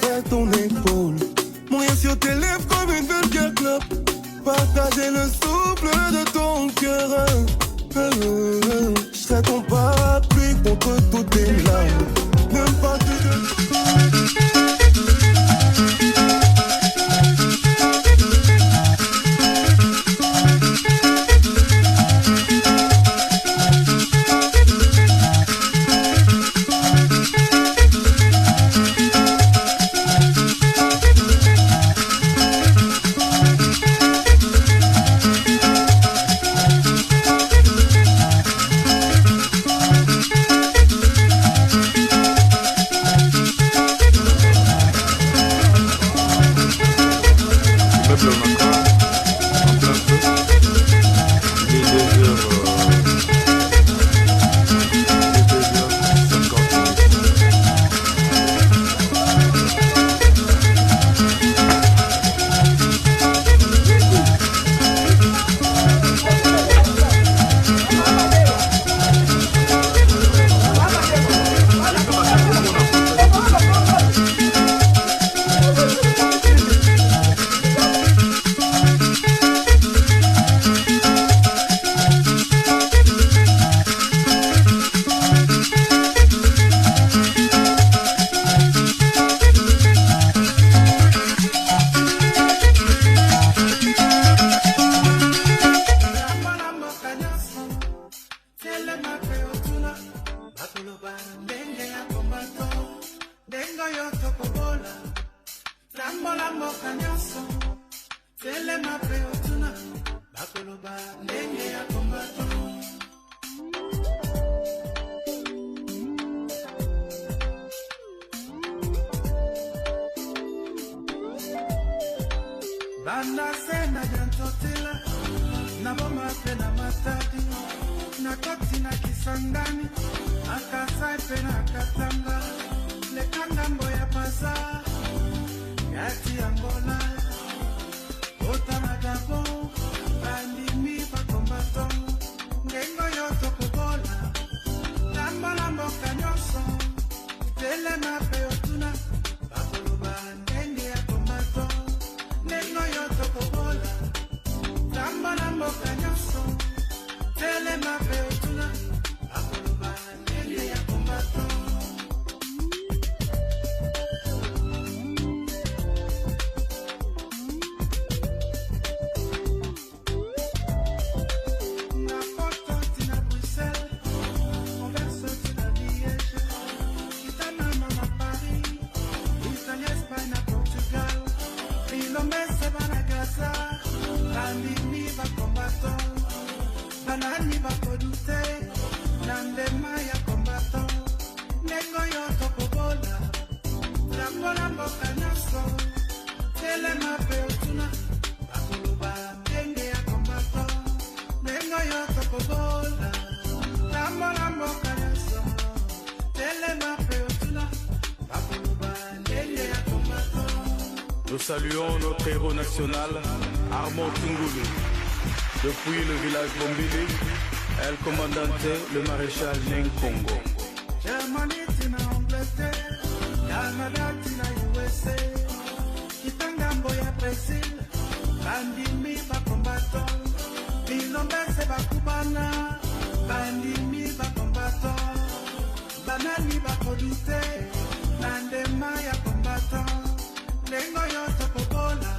serai ton épaule. Mourir sur tes lèvres comme une vulgaire clope. Partager le souffle de ton cœur. Je serai ton parapluie contre toutes tes larmes. Ne pas te... Nous saluons notre héros national, Armand Tungulu. Depuis le village Bombili, El Comandante, le maréchal Nenkongo. Germany, Tina, Angleterre, Canada, Tina, USA, Kitangambo ya Brazil, Bandimi ba combattant, Bilombe se ba Cubana, Bandimi ba combattant, Banani ba Kodute, Nandema ya combattant, Lengo yo topobola,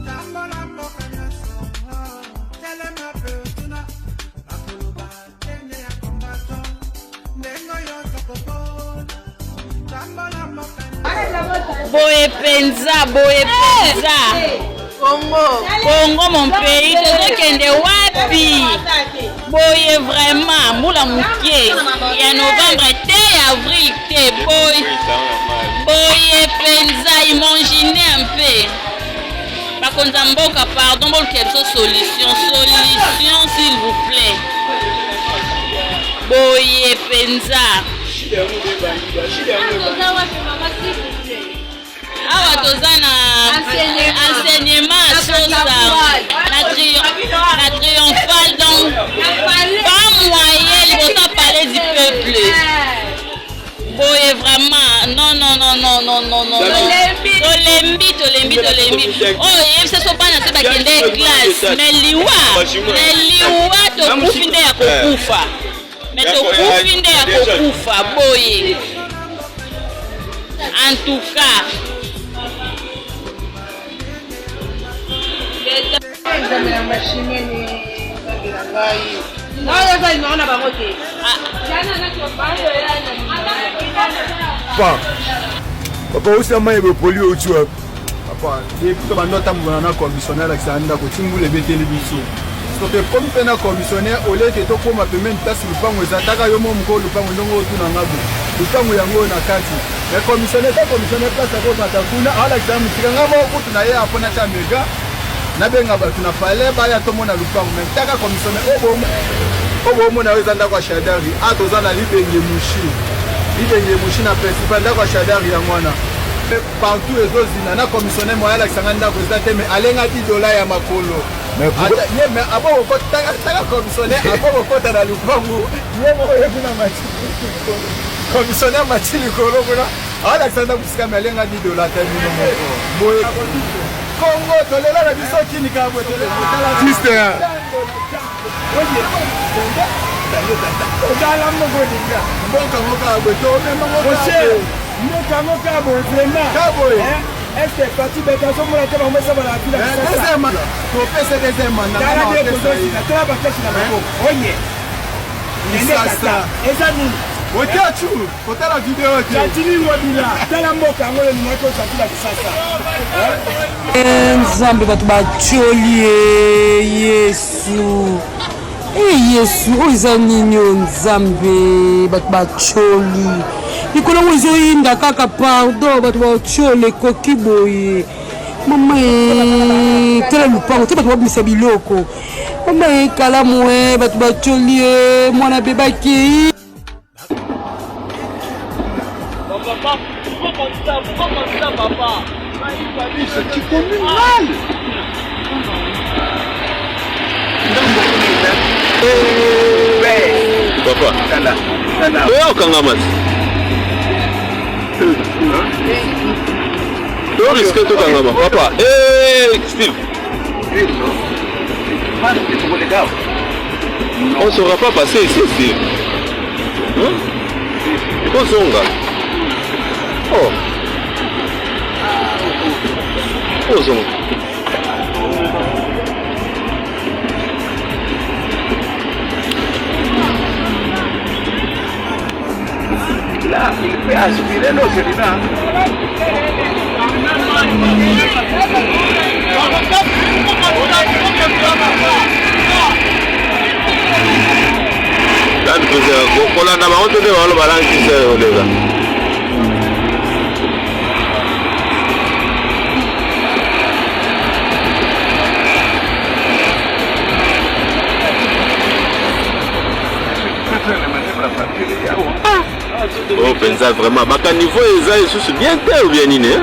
Tambola mboka nyaso, Telema peutuna, Bakuluba, Tenge ya combattant, Lengo yo topobola, Tambola mboka nyaso. Boye penza, Congo mon pays, tozokende wapi? Boye vraiment, moula mukie, ya novembre te, ya avril te, boye penza, imaginez un peu. Bakonza mboka, pardon, bon quelque solution s'il vous plaît. Boye penza. Awa toza na enseignement sosa na triomphal donc pas moyen liboso parler du peuple. Boye vraiment non tolembi oyo yebisa so bana te bakende classe mais liwa tokufi nde ya kokufa mais tokufi nde ya kokufa boye en tout cas papa osama ebe poli otua papa depuis bando tambola na commissionnaire Alexandre ko timbule beteli biso so te comme pena commissionnaire ole te to koma pemene tasi lupango ezataka yo mo mko lupango ndongo otuna ngabo lupango yango na kati mais commissionnaire place ko matakuna Alexandre tikanga mo kutu na ye apona cha mega na benga batu na pale baya to mona lupango mais taka commissionnaire obo mo na weza ndako shadari atozana libenge mushi na principal ndako shadari ya mwana partout ezozina na commissionnaire moya Alexandre ndako ezate mais alenga $10 ya makolo mais abo ko taka commissionnaire abo ko ta na lupango ye mo ye kuna machi commissionnaire machi likolo kuna Alexandre kusika mais alenga $10 termino moyo Congo tolela na biso kini ka botele sister Ogala mo godinga mboka moka boto mema moka bo vraiment kaboy est-ce que parti beta so mo la teba mo sa bala kila deuxième to pese deuxième na na tela ba kashi na mako oye nende kata ezani otachu kotala video yake yatini ngobila tala mboka ngole ni moto sakila kisasa nzambe bato bacholi Yesu Yesu oza nini nzambe bato bacholi likolo ngo ezoyinda kaka pardon bato bacholi koki boye mama tala lupango te bato babimisa biloko mama ekalamu bato bacholi mwana bebaki Papa, pourquoi comme ça, papa? Tu connais mal. Papa, toi Kangamas. Toi risque tout Kangamas, papa. Steve. On ne saura pas passer ici, Steve. Kozonga. Oh. Kozonga. Là, il fait aspirer nos sédiments. Kolanda maoto de walo balanki se olega. Oh, pensa vraiment baka niveau eza isusu bien te ou bien nini